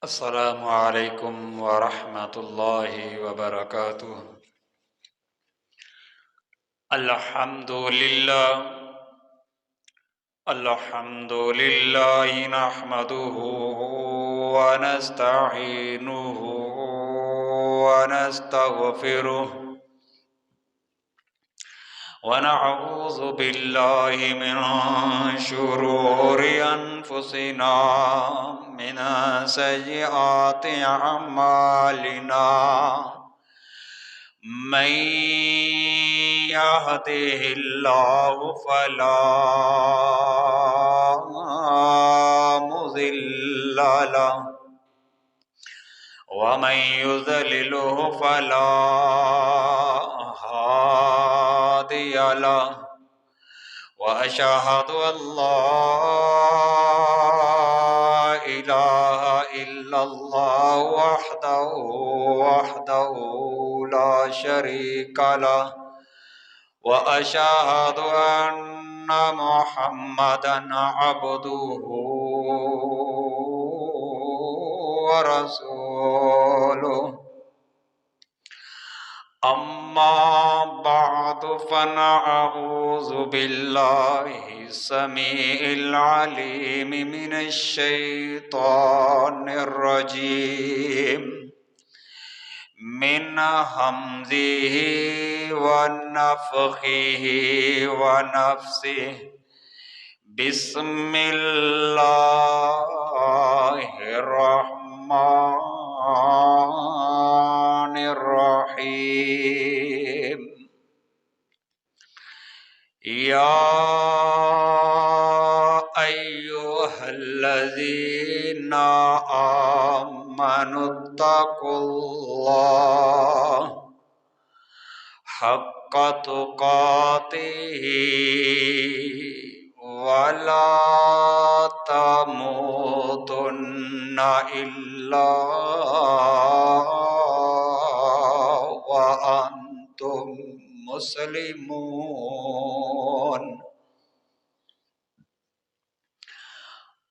السلام علیکم ورحمۃ اللہ وبرکاتہ۔ الحمد للہ نحمده ونستعینه ونستغفره ونعوذ باللہ من شرور انفسنا من سیئات اعمالنا من يهده الله فلا مضل له ومن يضلله فلا هادي له وأشهد أن لا إله إلا الله وحده لا شريك له وأشهد أن محمدا عبده ورسوله أما بعد فنعوذ بالله السميع العليم من الشيطان الرجيم من همزه ونفخه ونفسه بسم الله الرحمن الرحيم يا أيها الذين آمنوا اتقوا الله حق تقاته ولا تموتن إلا وأنتم مسلمون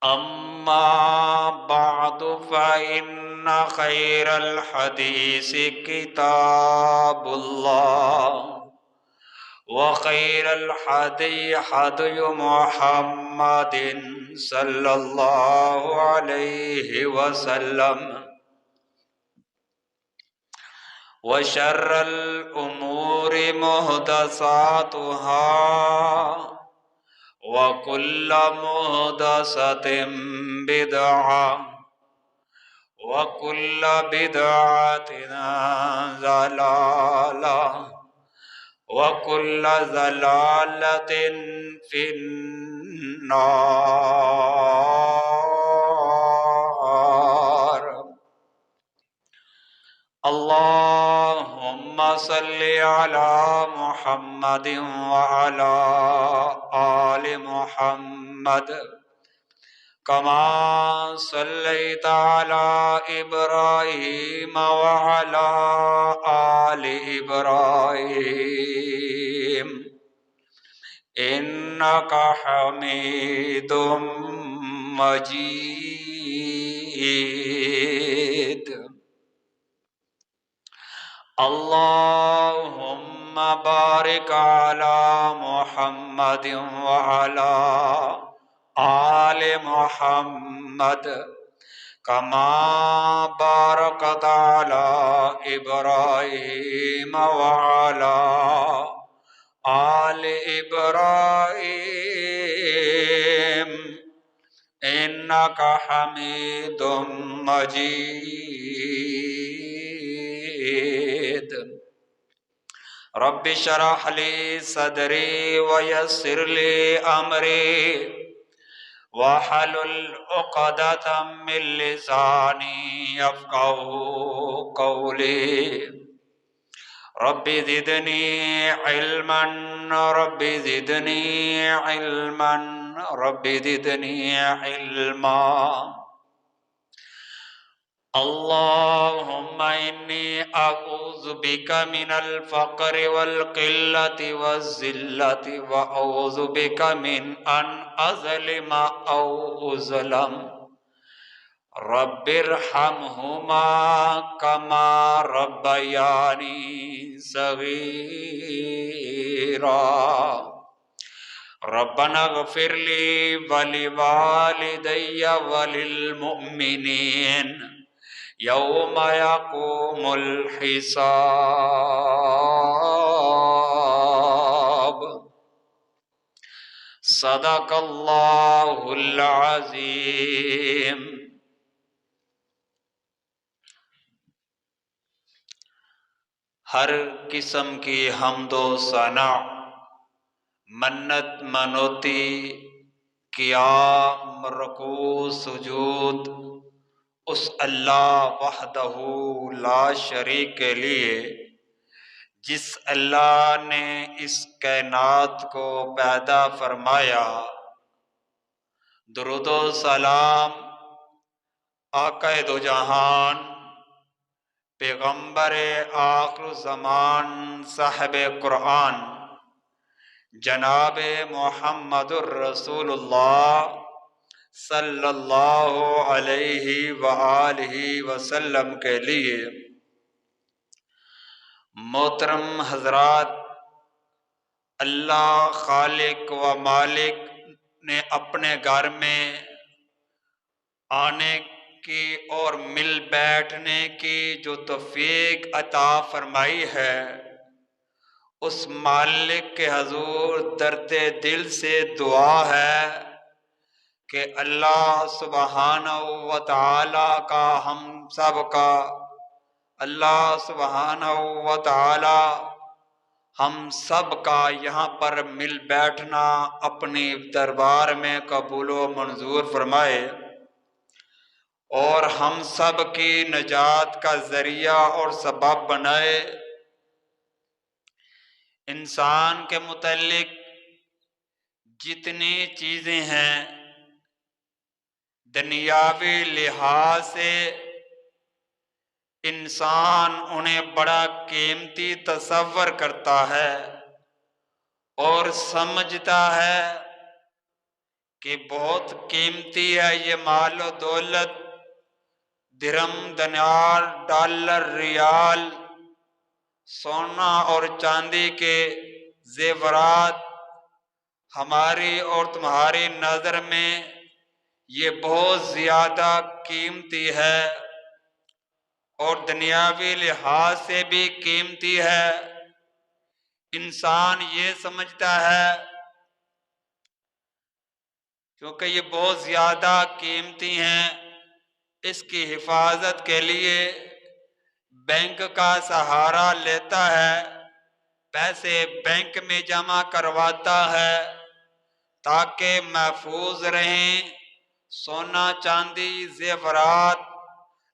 أما بعد فإن خير الحديث كتاب الله وخير الهدي هدي محمد صلى الله عليه وسلم وشر الأمور محدثاتها وكل محدثة بدعة وكل بدعة ضلالة وكل ضلالة في النار اللهم صل على محمد وعلى آل محمد كما صليت على إبراهيم وعلى آل إبراهيم إنك حميد مجيد اللهم بارك على محمد وعلى آل محمد كما باركت على إبراهيم وعلى آل إبراهيم إنك حميد مجيد رب اشرح لي صدري ويسر لي أمري واحلل عقدة من لساني يفقهوا قولي رب زدني علما رب زدني علما رب زدني علما اللهم إني أعوذ بك من الفقر والقلة والذلة وأعوذ بك من أن أظلم أو أظلم رب ارحمہما کما ربیانی صغیرا ربنا اغفر لی ولوالدی وللمؤمنین یوم یقوم الحساب صدق اللہ العظیم۔ ہر قسم کی حمد و ثنا، منت منوتی، قیام رکوع سجود اس اللہ وحدہ لا شریک کے لیے، جس اللہ نے اس کائنات کو پیدا فرمایا۔ درود و سلام آقا دو جہان، پیغمبر آخر زمان، صاحب قرآن، جناب محمد الرسول اللہ صلی اللہ علیہ وآلہ وسلم کے لیے۔ محترم حضرات، اللہ خالق و مالک نے اپنے گھر میں آنے کی اور مل بیٹھنے کی جو توفیق عطا فرمائی ہے، اس مالک کے حضور درد دل سے دعا ہے کہ اللہ سبحانہ و تعالی کا ہم سب کا، اللہ سبحانہ و تعالی ہم سب کا یہاں پر مل بیٹھنا اپنی دربار میں قبول و منظور فرمائے، اور ہم سب کی نجات کا ذریعہ اور سبب بنائے۔ انسان کے متعلق جتنی چیزیں ہیں دنیاوی لحاظ سے انسان انہیں بڑا قیمتی تصور کرتا ہے اور سمجھتا ہے کہ بہت قیمتی ہے یہ مال و دولت، درہم دینار ڈالر ریال، سونا اور چاندی کے زیورات ہماری اور تمہاری نظر میں یہ بہت زیادہ قیمتی ہے اور دنیاوی لحاظ سے بھی قیمتی ہے۔ انسان یہ سمجھتا ہے کیونکہ یہ بہت زیادہ قیمتی ہیں، اس کی حفاظت کے لیے بینک کا سہارا لیتا ہے، پیسے بینک میں جمع کرواتا ہے تاکہ محفوظ رہیں۔ سونا چاندی زیورات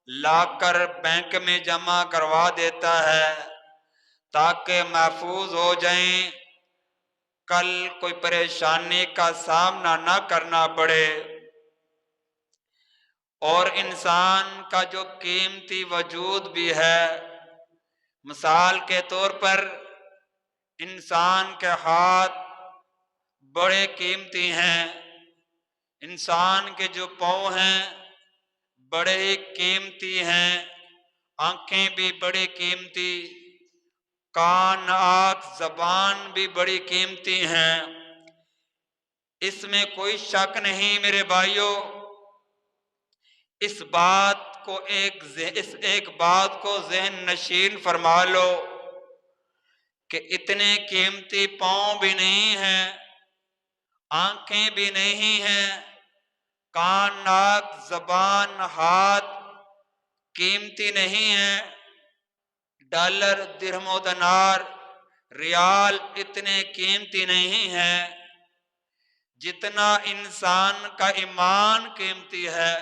لا کر بینک میں جمع کروا دیتا ہے تاکہ محفوظ ہو جائیں، کل کوئی پریشانی کا سامنا نہ کرنا پڑے۔ اور انسان کا جو قیمتی وجود بھی ہے، مثال کے طور پر انسان کے ہاتھ بڑے قیمتی ہیں، انسان کے جو پاؤں ہیں بڑے ہی قیمتی ہیں، آنکھیں بھی بڑی قیمتی، کان آنکھ زبان بھی بڑی قیمتی ہیں۔ اس میں کوئی شک نہیں میرے بھائیوں، اس ایک بات کو ذہن نشین فرما لو کہ اتنے قیمتی پاؤں بھی نہیں ہیں، آنکھیں بھی نہیں ہیں، کان ناک زبان ہاتھ قیمتی نہیں ہیں، ڈالر درہم و دینار ریال اتنے قیمتی نہیں ہیں جتنا انسان کا ایمان قیمتی ہے۔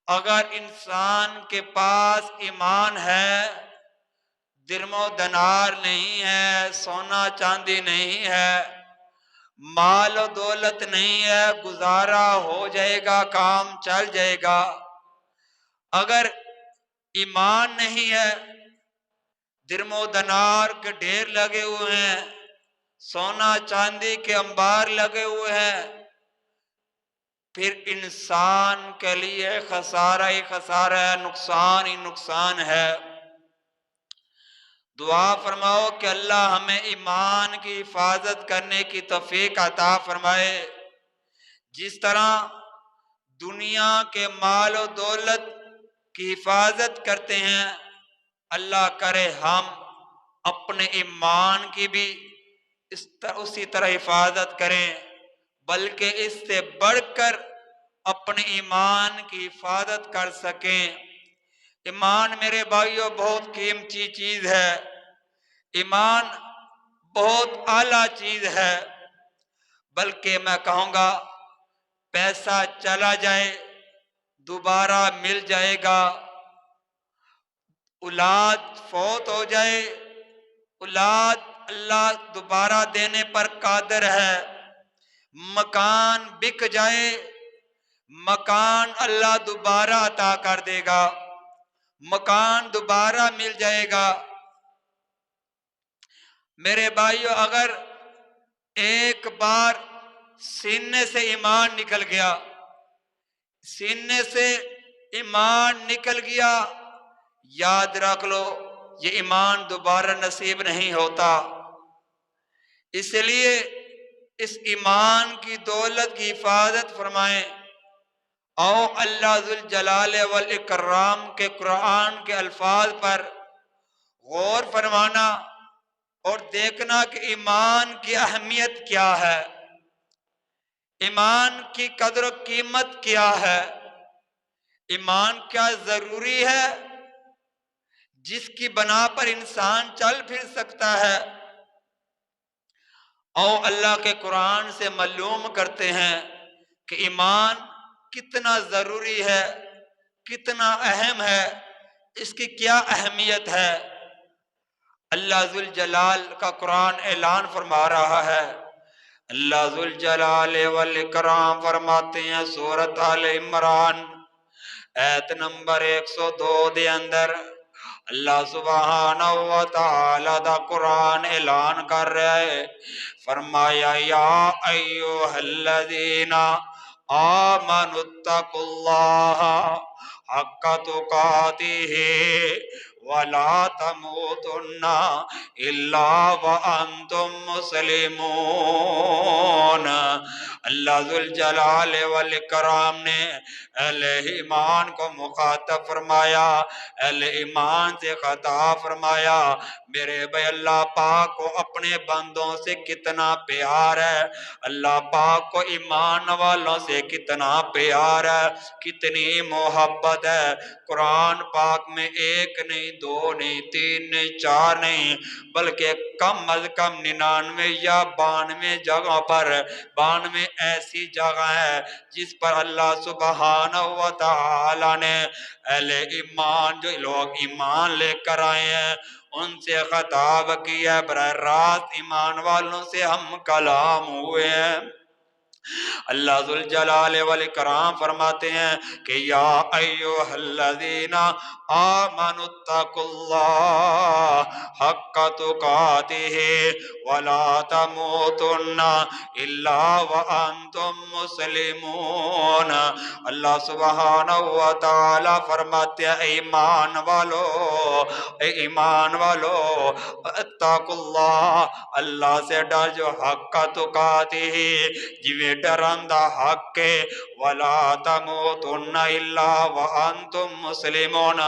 اگر انسان کے پاس ایمان ہے، درہم و دینار نہیں ہے، سونا چاندی نہیں ہے، مال و دولت نہیں ہے، گزارا ہو جائے گا، کام چل جائے گا۔ اگر ایمان نہیں ہے، درہم و دینار کے ڈھیر لگے ہوئے ہیں، سونا چاندی کے انبار لگے ہوئے ہیں، پھر انسان کے لیے خسارہ ہی خسارہ ہے، نقصان ہی نقصان ہے۔ دعا فرماؤ کہ اللہ ہمیں ایمان کی حفاظت کرنے کی توفیق عطا فرمائے۔ جس طرح دنیا کے مال و دولت کی حفاظت کرتے ہیں، اللہ کرے ہم اپنے ایمان کی بھی اسی طرح حفاظت کریں، بلکہ اس سے بڑھ کر اپنے ایمان کی حفاظت کر سکیں۔ ایمان میرے بھائیوں بہت قیمتی چیز ہے، ایمان بہت اعلیٰ چیز ہے، بلکہ میں کہوں گا پیسہ چلا جائے دوبارہ مل جائے گا، اولاد فوت ہو جائے اولاد اللہ دوبارہ دینے پر قادر ہے، مکان بک جائے مکان اللہ دوبارہ عطا کر دے گا، مکان دوبارہ مل جائے گا۔ میرے بھائیو، اگر ایک بار سینے سے ایمان نکل گیا، سینے سے ایمان نکل گیا، یاد رکھ لو یہ ایمان دوبارہ نصیب نہیں ہوتا۔ اس لیے اس ایمان کی دولت کی حفاظت فرمائیں، او اللہ ذوالجلال والاکرام کے قرآن کے الفاظ پر غور فرمانا اور دیکھنا کہ ایمان کی اہمیت کیا ہے، ایمان کی قدر و قیمت کیا ہے، ایمان کیا ضروری ہے جس کی بنا پر انسان چل پھر سکتا ہے۔ او اللہ کے قرآن سے معلوم کرتے ہیں کہ ایمان کتنا ضروری ہے، کتنا اہم ہے، اس کی کیا اہمیت ہے۔ اللہ ذوالجلال کا قرآن اعلان فرما رہا ہے، اللہ ذوالجلال والاکرام فرماتے ہیں سورۃ آل عمران ایت نمبر 102 دے اندر اللہ سبحانہ و تعالی دا قرآن اعلان کر رہا ہے، فرمایا یا ایھا الذین آمنوا اتقوا اللہ حق تقاتہ ولا تموتن الا وانتم مسلمون۔ اللہ ذوالجلال والاکرام نے اہل ایمان کو مخاطب فرمایا، اہل ایمان سے خطاب فرمایا، میرے بھائی اللہ پاک کو اپنے بندوں سے کتنا پیار ہے، اللہ پاک کو ایمان والوں سے کتنا پیار ہے، کتنی محبت ہے۔ قرآن پاک میں ایک نہیں، دو نہیں، تین نہیں، چار نہیں، بلکہ کم از کم 99 یا 92 جگہ پر 92 ایسی جگہ ہے جس پر اللہ سبحانہ و تعالی نے اہل ایمان جو لوگ ایمان لے کر آئے ہیں ان سے خطاب کیا ہے، براہ راست ایمان والوں سے ہم کلام ہوئے ہیں۔ اللہ ذوالجلال والاکرام فرماتے ہیں کہ یا ایھا الذین آمنوا اتقوا اللہ حق تقاتہ ولا تموتن الا وانتم مسلمون۔ اللہ سبحانہ و تعالی فرماتے ہیں ایمان والو، اے ایمان والو، اتقوا اللہ، اللہ سے ڈر جو حق تقاتہ جویں ڈرندہ حق کے، وَلَا تَمُوتُنَّ إِلَّا وَأَنْتُمْ مُسْلِمُونَ،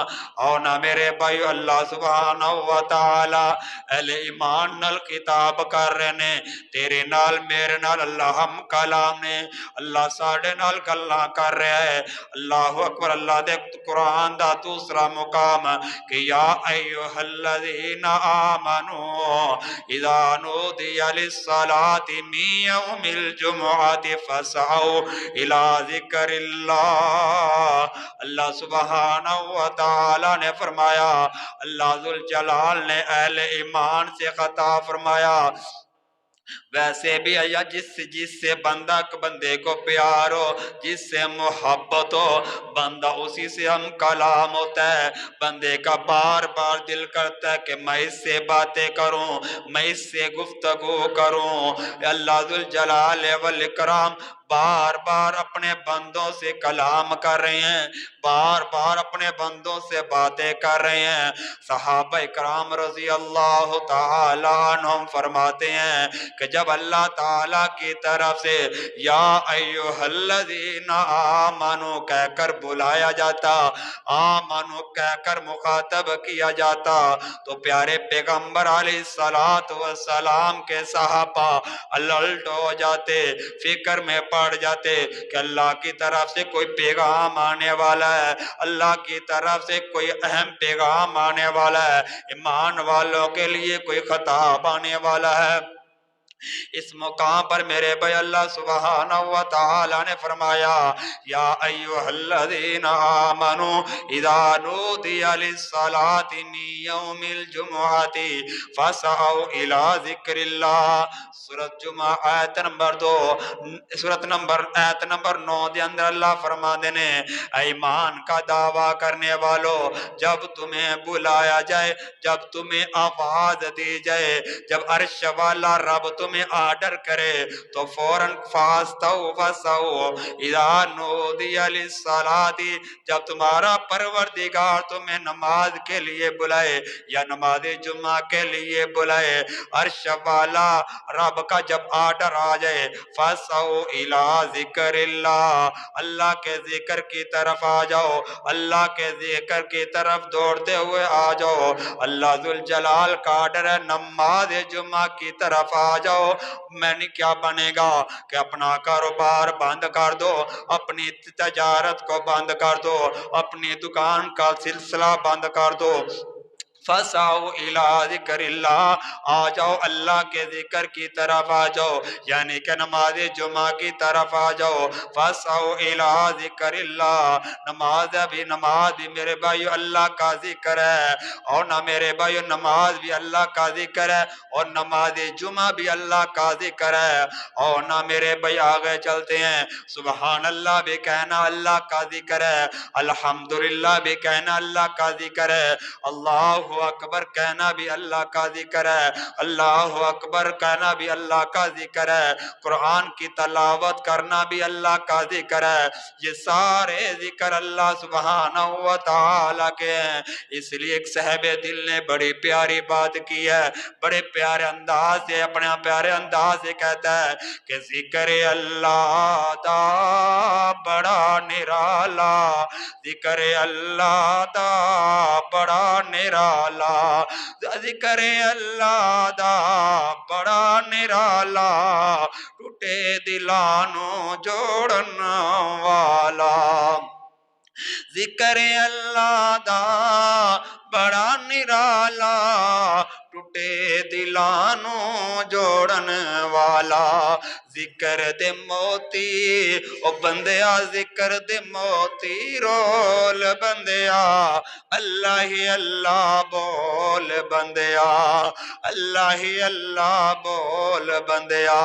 اور نہ میرے بھائی اللہ سبحانہ و تعالی اہل ایمان نال خطاب کر رہے نے، تیرے نال میرے نال اللہ ہم کلام نے، اللہ ساڑھے نال گلاں کر رہا ہے۔ اللہ اکبر۔ اللہ دے قرآن دا دوسرا مقام کہ یا ایھا الذین آمنوا اذا نودی للصلاة من یوم الجمعة فاسعوا الى ذکر اللہ۔ اللہ سبحانہ و تعالی نے فرمایا، اللہ ذوالجلال نے اہل ایمان سے خطاب فرمایا، ویسے بھی یا جس سے بندے کو پیار ہو، جس سے محبت ہو، بندہ اسی سے ہم کلام ہوتا ہے۔ بندے کا بار بار دل کرتا ہے کہ میں اس سے باتیں کروں، میں اس سے گفتگو کروں۔ اللہ ذوالجلال والاکرام بار بار اپنے بندوں سے کلام کر رہے ہیں، بار بار اپنے بندوں سے باتیں کر رہے ہیں۔ صحابہ اکرام رضی اللہ تعالیٰ عنہم فرماتے ہیں کہ جب اللہ تعالیٰ کی طرف سے یا ایھا الذین آمنو کہہ کر بلایا جاتا، آمنو کہہ کر مخاطب کیا جاتا، تو پیارے پیغمبر علیہ السلام کے صحابہ الرٹ ہو جاتے، فکر میں پڑ جاتے کہ اللہ کی طرف سے کوئی پیغام آنے والا ہے، اللہ کی طرف سے کوئی اہم پیغام آنے والا ہے، ایمان والوں کے لیے کوئی خطاب آنے والا ہے۔ اس مقام پر میرے بھائی اللہ سبحانہ وتعالی نے فرمایا یا ایھا الذین آمنوا اذا نودی للصلاۃ من یوم الجمعۃ فاسعوا الی ذکر اللہ۔ سورۃ جمعہ آیت نمبر 2، آیت نمبر 9 دے اندر اللہ فرماتے ہیں ایمان کا دعویٰ کرنے والو، جب تمہیں بلایا جائے، جب تمہیں آواز دی جائے، جب عرش والا رب تمہیں آرڈر کرے تو فوراً فاسعوا اذا نودی للصلاۃ، جب تمہارا پروردگار تمہیں نماز کے لیے بلائے یا نماز جمعہ کے لیے بلائے، عرش والا رب کا جب آرڈر آ جائے فاسعوا الی ذکر اللہ، اللہ کے ذکر کی طرف آ جاؤ، اللہ کے ذکر کی طرف دوڑتے ہوئے آ جاؤ۔ اللہ ذوالجلال کا آرڈر ہے نماز جمعہ کی طرف آ جاؤ۔ میں نے کیا بنے گا کہ اپنا کاروبار بند کر دو، اپنی تجارت کو بند کر دو، اپنی دکان کا سلسلہ بند کر دو۔ فاسعوا الی ذکر اللہ، آ جاؤ اللہ کے ذکر کی طرف آ جاؤ، یعنی کہ نماز جمعہ کی طرف آ جاؤ۔ فاسعوا الی ذکر اللہ، نماز بھی میرے بھائیو اللہ کا ذکر ہے، اور نہ میرے بھائیو نماز بھی اللہ کا ذکر ہے، اور نماز جمعہ بھی اللہ کا ذکر ہے، اور نہ میرے بھائی آگے چلتے ہیں سبحان اللہ بھی کہنا اللہ کا ذکر ہے، الحمدللہ بھی کہنا اللہ کا ذکر ہے، اللہ اکبر کہنا بھی اللہ کا ذکر ہے، اللہ اکبر کہنا بھی اللہ کا ذکر ہے، قرآن کی تلاوت کرنا بھی اللہ کا ذکر ہے۔ یہ سارے ذکر اللہ سبحانہ وتعالی کے ہیں۔ اس لیے ایک صاحب دل نے بڑی پیاری بات کی ہے، بڑے پیارے انداز سے، اپنے پیارے انداز سے کہتا ہے کہ ذکر اللہ دا بڑا نرالا، ذکر اللہ دا بڑا نرالا، ذکر اللہ دا بڑا نرالا، ٹوٹے دلانوں جوڑن والا، ذکر اللہ دا بڑا نرالا، ٹوٹے دلانوں جوڑن والا، ذکر دے موتی او بندیا، ذکر دے موتی رول بندیا، اللہ ہی اللہ بول بندیا، اللہ ہی اللہ بول بندیا،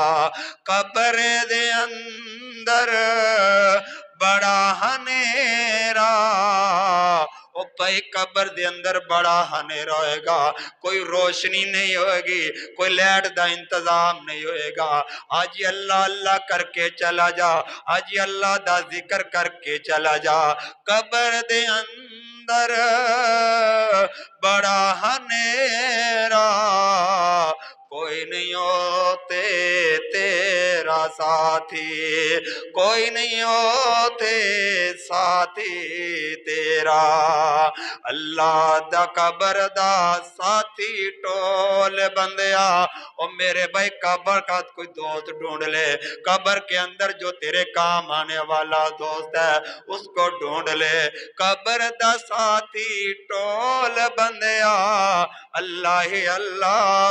قبر دے اندر بڑا ہنیرا، او پائی قبر دے اندر بڑا ہنیرا ہوئے گا، کوئی روشنی نہیں ہوئے گی، کوئی لائٹ دا انتظام نہیں ہوئے گا، آج اللہ اللہ کر کے چلا جا، آج اللہ دا ذکر کر کے چلا جا، قبر دے اندر بڑا ہنیرا، کوئی نہیں ہوتے تیرا ساتھی، کوئی نہیں ہوتے ساتھی تیرا، اللہ دا قبر دا ساتھی ٹول بندیا، اور میرے بھائی قبر کا کوئی دوست ڈھونڈ لے، قبر کے اندر جو تیرے کام آنے والا دوست ہے اس کو ڈھونڈ لے، قبر دا ساتھی ٹول بندیا، اللہ ہی اللہ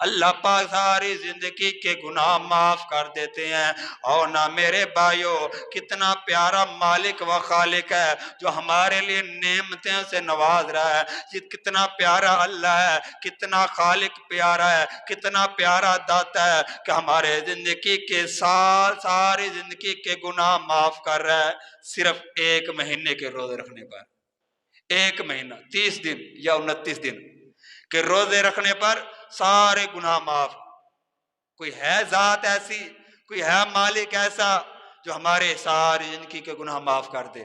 اللہ پاک ساری زندگی کے گناہ معاف کر دیتے ہیں۔ اور نہ میرے بھائیو، کتنا پیارا مالک و خالق ہے جو ہمارے لیے نعمتوں سے نواز رہا ہے۔ یہ کتنا پیارا اللہ ہے، کتنا خالق پیارا ہے، کتنا پیارا داتا ہے کہ ہمارے زندگی کے ساری زندگی کے گناہ معاف کر رہا ہے صرف 1 مہینے کے روزے رکھنے پر۔ 1 مہینہ 30 دن یا 29 دن کہ روزے رکھنے پر سارے گناہ معاف۔ کوئی ہے ذات ایسی، کوئی ہے مالک ایسا جو ہمارے ساری زندگی کے گناہ معاف کر دے؟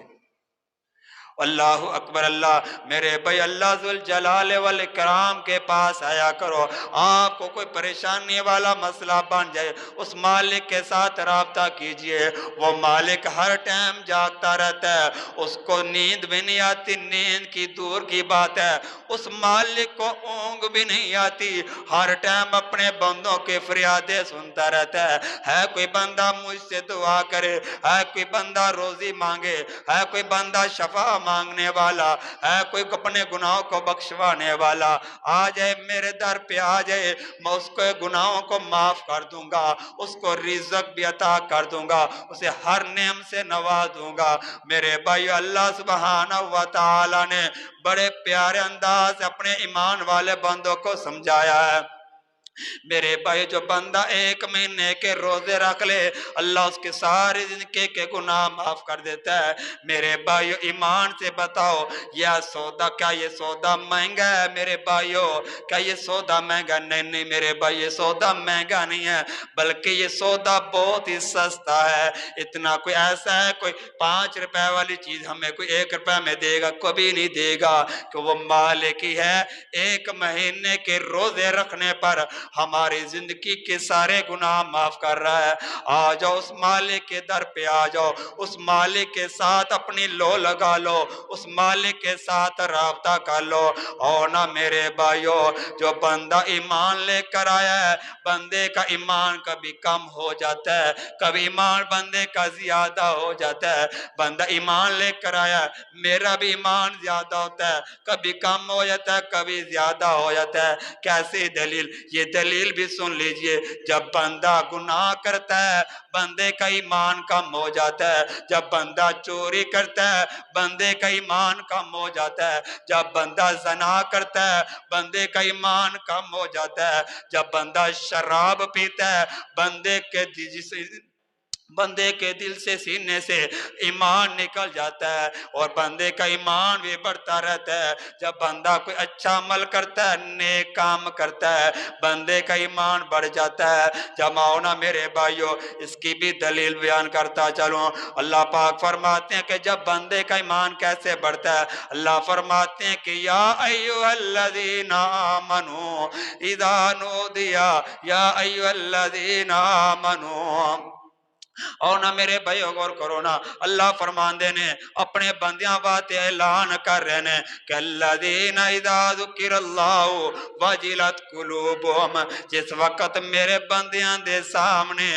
اللہ اکبر۔ اللہ میرے بھائی، اللہ ذوالجلال والاکرام کے پاس آیا کرو۔ آپ کو کوئی پریشانی والا مسئلہ بن جائے، اس مالک کے ساتھ رابطہ کیجئے۔ وہ مالک ہر ٹائم جاگتا رہتا ہے، اس کو نیند بھی نہیں آتی، نیند کی دور کی بات ہے۔ اس مالک کو اونگ بھی نہیں آتی، ہر ٹائم اپنے بندوں کے فریادیں سنتا رہتا ہے کوئی بندہ مجھ سے دعا کرے، ہے کوئی بندہ روزی مانگے، ہے کوئی بندہ شفا مانگنے والا، ہے کوئی اپنے گناہوں کو بخشوانے والا، آ جائے میرے در پہ آ جائے، میں اس کو گناہوں کو معاف کر دوں گا، اس کو رزق بھی عطا کر دوں گا، اسے ہر نعمت سے نواز دوں گا۔ میرے بھائیو، اللہ سبحانہ وتعالی نے بڑے پیارے انداز سے اپنے ایمان والے بندوں کو سمجھایا ہے۔ میرے بھائی، جو بندہ 1 مہینے کے روزے رکھ لے، اللہ اس کے سارے زندگی کے گناہ معاف کر دیتا ہے۔ میرے بھائیو، ایمان سے بتاؤ، کیا یہ سودا مہنگا ہے؟ میرے بھائیو، کیا یہ سودا مہنگا؟ نہیں میرے بھائی، یہ سودا مہنگا نہیں ہے، بلکہ یہ سودا بہت ہی سستا ہے۔ اتنا کوئی ایسا ہے، کوئی 5 روپے والی چیز ہمیں کوئی 1 روپے میں دے گا؟ کبھی نہیں دے گا، کہ وہ مالک ہی ہے 1 مہینے کے روزے رکھنے پر ہماری زندگی کے سارے گناہ معاف کر رہا ہے۔ آ جاؤ اس مالک کے در پہ، آ جاؤ اس مالک کے ساتھ اپنی لو لگا لو، اس مالک کے ساتھ رابطہ کر لو۔ اور نہ میرے بھائیو، جو بندہ ایمان لے کر آیا ہے، بندے کا ایمان کبھی کم ہو جاتا ہے، کبھی ایمان بندے کا زیادہ ہو جاتا ہے۔ بندہ ایمان لے کر آیا ہے، میرا بھی ایمان زیادہ ہوتا ہے، کبھی کم ہو جاتا ہے، کبھی زیادہ ہو جاتا ہے۔ کیسی دلیل؟ یہ دلیل بھی سن لیجئے، جب بندہ گناہ کرتا ہے بندے کا ایمان کم ہو جاتا ہے، جب بندہ چوری کرتا ہے بندے کا ایمان کم ہو جاتا ہے، جب بندہ زنا کرتا ہے بندے کا ایمان کم ہو جاتا ہے، جب بندہ شراب پیتا ہے بندے کے دل سے سینے سے ایمان نکل جاتا ہے، اور بندے کا ایمان بھی بڑھتا رہتا ہے۔ جب بندہ کوئی اچھا عمل کرتا ہے، نیک کام کرتا ہے، بندے کا ایمان بڑھ جاتا ہے۔ جماؤ نا میرے بھائیو، اس کی بھی دلیل بیان کرتا چلوں۔ اللہ پاک فرماتے ہیں کہ جب بندے کا ایمان کیسے بڑھتا ہے، اللہ فرماتے ہیں کہ یا ایھا الذین آمنوا اذا نودی یا ایھا الذین آمنوا۔ اور نہ میرے بھائی غور کرو نا، اللہ فرماندے نے اپنے بندیاں بات اعلان کر رہے نے کہ الذین اذا ذکر اللہ وجلت قلوبہم، جس وقت میرے بندیاں دے سامنے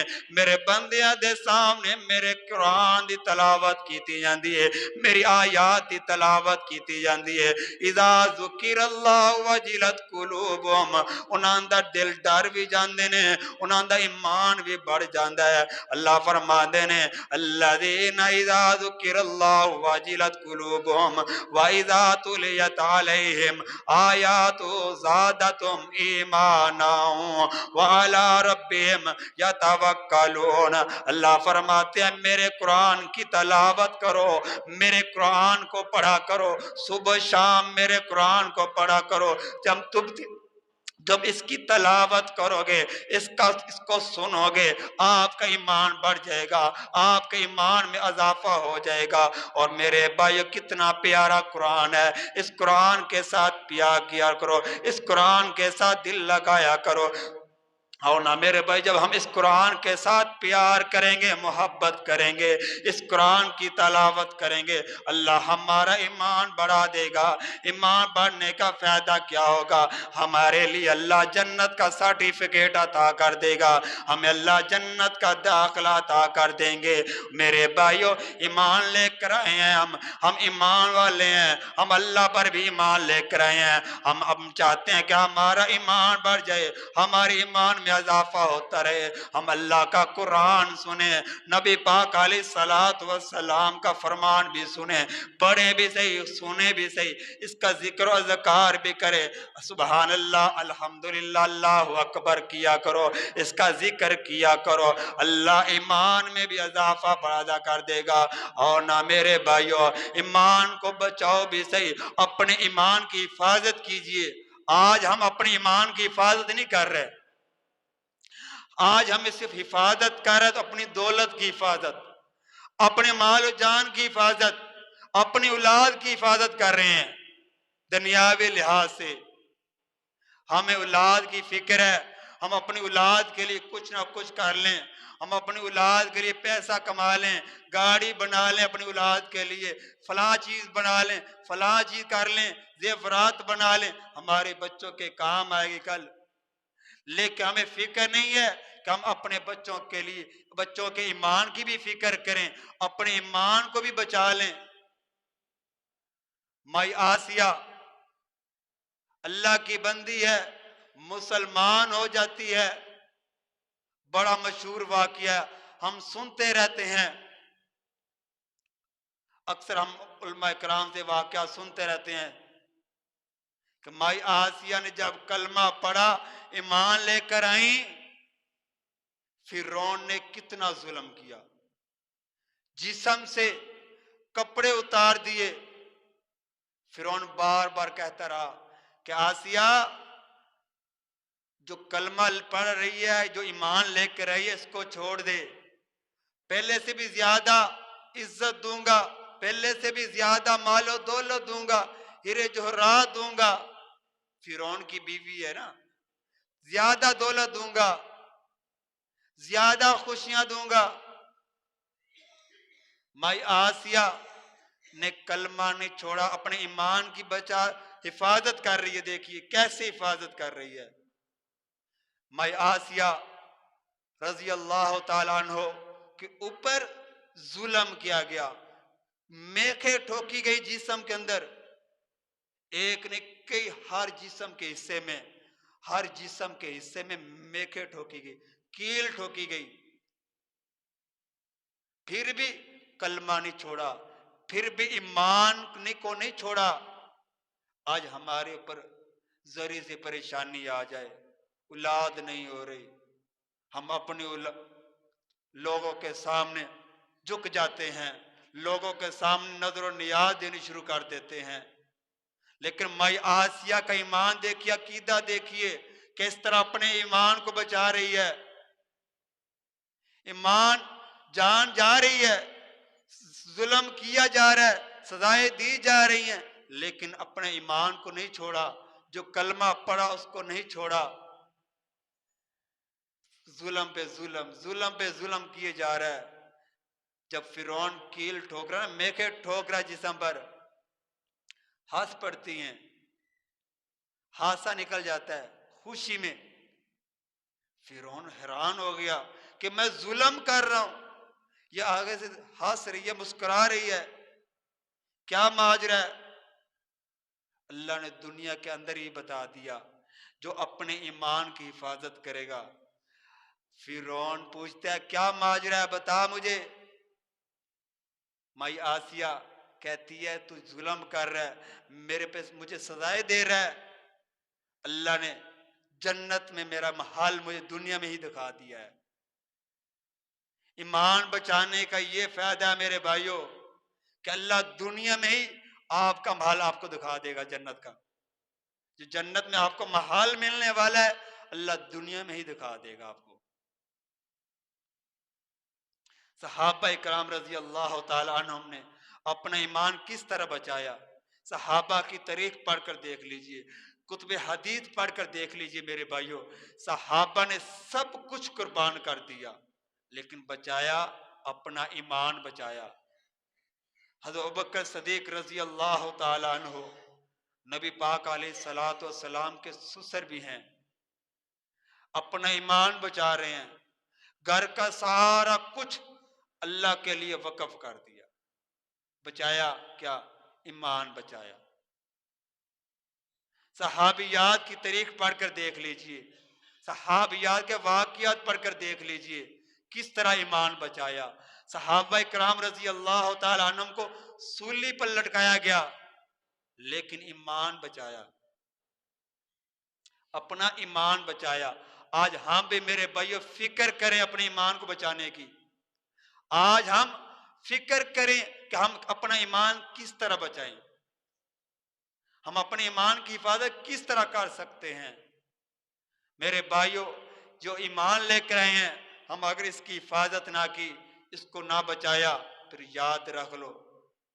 میرے قرآن دی تلاوت کیتی جاندی ہے، میری آیات دی تلاوت کیتی جاندی ہے، اذا ذکر اللہ وجلت قلوبہم، انہاں دا دل ڈر بھی جاندے نے، انہاں دا ایمان بھی بڑھ جاندہ ہے۔ اللہ فرماندے نے الذین اذا ذکر اللہ وجلت قلوبہم واذا تلیت علیہم آیات زادتہم ایمانا وعلی ربہم یتوکلون۔ اللہ فرماتے ہیں میرے قرآن کی تلاوت کرو، میرے قرآن کو پڑھا کرو، صبح شام میرے قرآن کو پڑھا کرو۔ جب اس کی تلاوت کرو گے، اس کو سنو گے، آپ کا ایمان بڑھ جائے گا، آپ کے ایمان میں اضافہ ہو جائے گا۔ اور میرے بھائیو، کتنا پیارا قرآن ہے، اس قرآن کے ساتھ پیار کیا کرو، اس قرآن کے ساتھ دل لگایا کرو۔ اور نہ میرے بھائی جب ہم اس قرآن کے ساتھ پیار کریں گے، محبت کریں گے، اس قرآن کی تلاوت کریں گے، اللہ ہمارا ایمان بڑھا دے گا۔ ایمان بڑھنے کا فائدہ کیا ہوگا؟ ہمارے لیے اللہ جنت کا سرٹیفکیٹ عطا کر دے گا، ہمیں اللہ جنت کا داخلہ عطا کر دیں گے۔ میرے بھائیو ایمان لے کر آئے ہیں ہم ایمان والے ہیں، ہم اللہ پر بھی ایمان لے کر آئے ہیں۔ ہم چاہتے ہیں کہ ہمارا ایمان بڑھ جائے، ہمارے ایمان میں اضافہ ہوتا رہے، ہم اللہ کا قرآن سنیں، نبی پاک علیہ السلام کا فرمان بھی سنیں، پڑھیں بھی صحیح، سنیں بھی صحیح، اس کا ذکر و اذکار بھی کرے، سبحان اللہ الحمدللہ اللہ اکبر کیا کرو، اس کا ذکر کیا کرو، اللہ ایمان میں بھی اضافہ پیدا کر دے گا۔ اور نہ میرے بھائیو ایمان کو بچاؤ بھی صحیح، اپنے ایمان کی حفاظت کیجئے۔ آج ہم اپنے ایمان کی حفاظت نہیں کر رہے، آج ہم صرف حفاظت کر رہے تو اپنی دولت کی حفاظت، اپنے مال و جان کی حفاظت، اپنی اولاد کی حفاظت کر رہے ہیں دنیاوی لحاظ سے۔ ہمیں اولاد کی فکر ہے، ہم اپنی اولاد کے لیے کچھ نہ کچھ کر لیں، ہم اپنی اولاد کے لیے پیسہ کما لیں، گاڑی بنا لیں اپنی اولاد کے لیے، فلاں چیز بنا لیں، فلاں چیز کر لیں، زیورات بنا لیں، ہمارے بچوں کے کام آئے گی کل۔ لیکن ہمیں فکر نہیں ہے کہ ہم اپنے بچوں کے لیے، بچوں کے ایمان کی بھی فکر کریں، اپنے ایمان کو بھی بچا لیں۔ مائی آسیہ اللہ کی بندی ہے، مسلمان ہو جاتی ہے، بڑا مشہور واقعہ ہم سنتے رہتے ہیں، اکثر ہم علماء کرام سے واقعہ سنتے رہتے ہیں کہ مائی آسیہ نے جب کلمہ پڑھا، ایمان لے کر آئیں، فرعون نے کتنا ظلم کیا، جسم سے کپڑے اتار دیے۔ فرعون بار بار کہتا رہا کہ آسیہ جو کلمہ پڑھ رہی ہے، جو ایمان لے کر رہی ہے، اس کو چھوڑ دے، پہلے سے بھی زیادہ عزت دوں گا، پہلے سے بھی زیادہ مال و دولت دوں گا، ہیرے جوہرات دوں گا۔ فرعون کی بیوی ہے نا، زیادہ دولت دوں گا، زیادہ خوشیاں دوں گا۔ مائی آسیہ نے کلمہ نہیں چھوڑا، اپنے ایمان کی حفاظت کر رہی ہے، دیکھیے کیسے حفاظت کر رہی ہے۔ مائی آسیہ رضی اللہ تعالیٰ عنہ کے اوپر ظلم کیا گیا، میخیں ٹھوکی گئی جسم کے اندر، ایک نے کئی، ہر جسم کے حصے میں، ہر جسم کے حصے میں میخیں ٹھوکی گئی، کیل ٹھوکی گئی، پھر بھی کلمہ نہیں چھوڑا، پھر بھی ایمان کو نہیں چھوڑا۔ آج ہمارے اوپر ذرے سے پریشانی آ جائے، اولاد نہیں ہو رہی، ہم اپنی لوگوں کے سامنے جھک جاتے ہیں، لوگوں کے سامنے نظر و نیاز دینی شروع کر دیتے ہیں۔ لیکن مائی آسیہ کا ایمان دیکھیے، عقیدہ دیکھیے کہ اس طرح اپنے ایمان کو بچا رہی ہے، ایمان جان جا رہی ہے، ظلم کیا جا رہا ہے، سزائیں دی جا رہی ہیں، لیکن اپنے ایمان کو نہیں چھوڑا، جو کلمہ پڑھا اس کو نہیں چھوڑا، ظلم پہ ظلم، ظلم پہ ظلم کیے جا رہا ہے۔ جب فرعون کیل ٹھوک رہا ہے، میخیں ٹھوک رہا ہے جسم پر، ہنس پڑتی ہیں، ہانسا نکل جاتا ہے خوشی میں۔ فرعون حیران ہو گیا کہ میں ظلم کر رہا ہوں، یہ آگے سے ہنس رہی ہے، مسکرا رہی ہے، کیا ماجرا ہے؟ اللہ نے دنیا کے اندر ہی بتا دیا، جو اپنے ایمان کی حفاظت کرے گا۔ فرعون پوچھتا ہے کیا ماجرا ہے، بتا مجھے۔ مائی آسیہ کہتی ہے تو ظلم کر رہا ہے، میرے پہ مجھے سزائے دے رہا ہے، اللہ نے جنت میں میرا محل مجھے دنیا میں ہی دکھا دیا ہے۔ ایمان بچانے کا یہ فائدہ ہے میرے بھائیوں کہ اللہ دنیا میں ہی آپ کا محل آپ کو دکھا دے گا، جنت کا جو جنت میں آپ کو محل ملنے والا ہے، اللہ دنیا میں ہی دکھا دے گا آپ کو۔ صحابہ اکرام رضی اللہ تعالی عنہم نے اپنا ایمان کس طرح بچایا، صحابہ کی تاریخ پڑھ کر دیکھ لیجئے، کتب حدیث پڑھ کر دیکھ لیجئے میرے بھائیوں، صحابہ نے سب کچھ قربان کر دیا لیکن بچایا اپنا ایمان بچایا۔ حضرت ابوبکر صدیق رضی اللہ تعالی عنہ نبی پاک علیہ الصلوۃ والسلام کے سسر بھی ہیں، اپنا ایمان بچا رہے ہیں، گھر کا سارا کچھ اللہ کے لیے وقف کر دیا۔ بچایا کیا؟ ایمان بچایا۔ صحابیات کی تاریخ پڑھ کر دیکھ لیجئے، صحابیات کے واقعات پڑھ کر دیکھ لیجئے کس طرح ایمان بچایا۔ صحابہ کرام رضی اللہ تعالی عنہم کو سولی پر لٹکایا گیا لیکن ایمان بچایا، اپنا ایمان بچایا۔ آج ہم بھی میرے بھائیوں فکر کریں اپنے ایمان کو بچانے کی۔ آج ہم فکر کریں کہ ہم اپنا ایمان کس طرح بچائیں، ہم اپنے ایمان کی حفاظت کس طرح کر سکتے ہیں۔ میرے بھائیوں جو ایمان لے کر آئے ہیں، ہم اگر اس کی حفاظت نہ کی، اس کو نہ بچایا، پھر یاد رکھ لو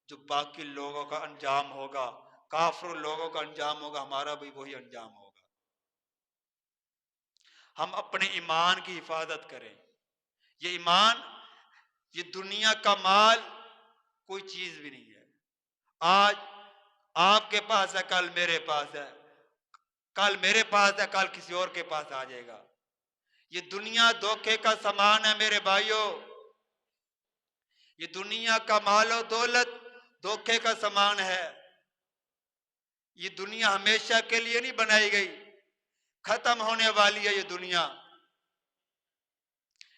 جو باقی لوگوں کا انجام ہوگا، کافر لوگوں کا انجام ہوگا، ہمارا بھی وہی انجام ہوگا۔ ہم اپنے ایمان کی حفاظت کریں۔ یہ ایمان، یہ دنیا کا مال کوئی چیز بھی نہیں ہے۔ آج آپ کے پاس ہے، کل میرے پاس ہے، کل میرے پاس ہے، کل کسی اور کے پاس آ جائے گا۔ یہ دنیا دھوکے کا سامان ہے میرے بھائیوں، یہ دنیا کا مال و دولت دھوکے کا سامان ہے۔ یہ دنیا ہمیشہ کے لیے نہیں بنائی گئی، ختم ہونے والی ہے یہ دنیا۔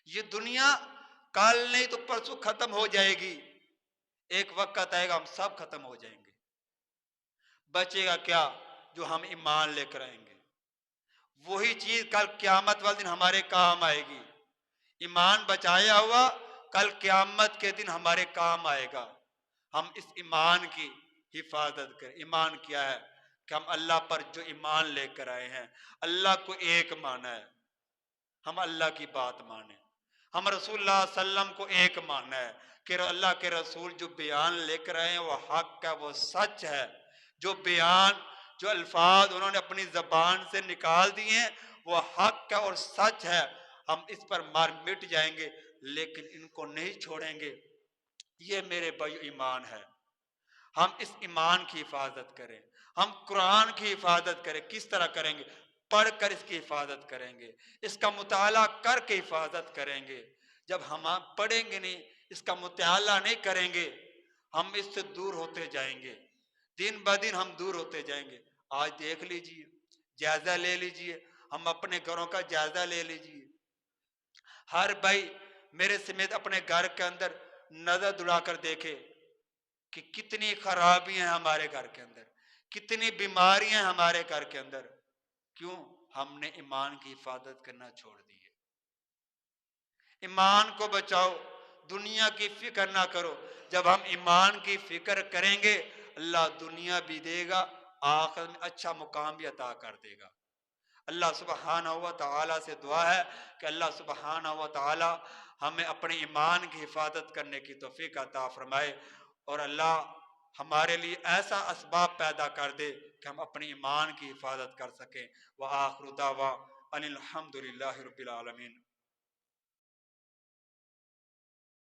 یہ دنیا کل نہیں تو پرسوں ختم ہو جائے گی، ایک وقت آئے گا ہم سب ختم ہو جائیں گے۔ بچے گا کیا؟ جو ہم ایمان لے کر آئیں گے، وہی چیز کل قیامت والے دن ہمارے کام آئے گی۔ ایمان بچایا ہوا کل قیامت کے دن ہمارے کام آئے گا۔ ہم اس ایمان کی حفاظت کریں۔ ایمان کیا ہے؟ کہ ہم اللہ پر جو ایمان لے کر آئے ہیں، اللہ کو ایک مانا ہے، ہم اللہ کی بات مانیں، ہم رسول اللہ صلی اللہ علیہ وسلم کو ایک ماننا ہے کہ اللہ کے رسول جو بیان لے کر آئے ہیں وہ حق ہے، وہ سچ ہے۔ جو بیان، جو الفاظ انہوں نے اپنی زبان سے نکال دیے ہیں وہ حق ہے اور سچ ہے۔ ہم اس پر مار مٹ جائیں گے لیکن ان کو نہیں چھوڑیں گے۔ یہ میرے بھائی ایمان ہے۔ ہم اس ایمان کی حفاظت کریں، ہم قرآن کی حفاظت کریں۔ کس طرح کریں گے؟ پڑھ کر اس کی حفاظت کریں گے، اس کا مطالعہ کر کے حفاظت کریں گے۔ جب ہم پڑھیں گے نہیں، اس کا مطالعہ نہیں کریں گے، ہم اس سے دور ہوتے جائیں گے، دن بدن ہم دور ہوتے جائیں گے۔ آج دیکھ لیجئے، جائزہ لے لیجئے، ہم اپنے گھروں کا جائزہ لے لیجئے۔ ہر بھائی میرے سمیت اپنے گھر کے اندر نظر دوڑا کر دیکھے کہ کتنی خرابیاں ہیں ہمارے گھر کے اندر، کتنی بیماریاں ہیں ہمارے گھر کے اندر۔ کیوں؟ ہم نے ایمان کی حفاظت کرنا چھوڑ دی ہے۔ ایمان کو بچاؤ، دنیا کی فکر نہ کرو۔ جب ہم ایمان کی فکر کریں گے اللہ دنیا بھی دے گا، آخرت میں اچھا مقام بھی عطا کر دے گا۔ اللہ سبحانہ و تعالیٰ سے دعا ہے کہ اللہ سبحانہ و تعالیٰ ہمیں اپنے ایمان کی حفاظت کرنے کی توفیق عطا فرمائے، اور اللہ ہمارے لیے ایسا اسباب پیدا کر دے کہ ہم اپنے ایمان کی حفاظت کر سکیں۔ وآخر دعوانا ان الحمد للہ رب العالمین۔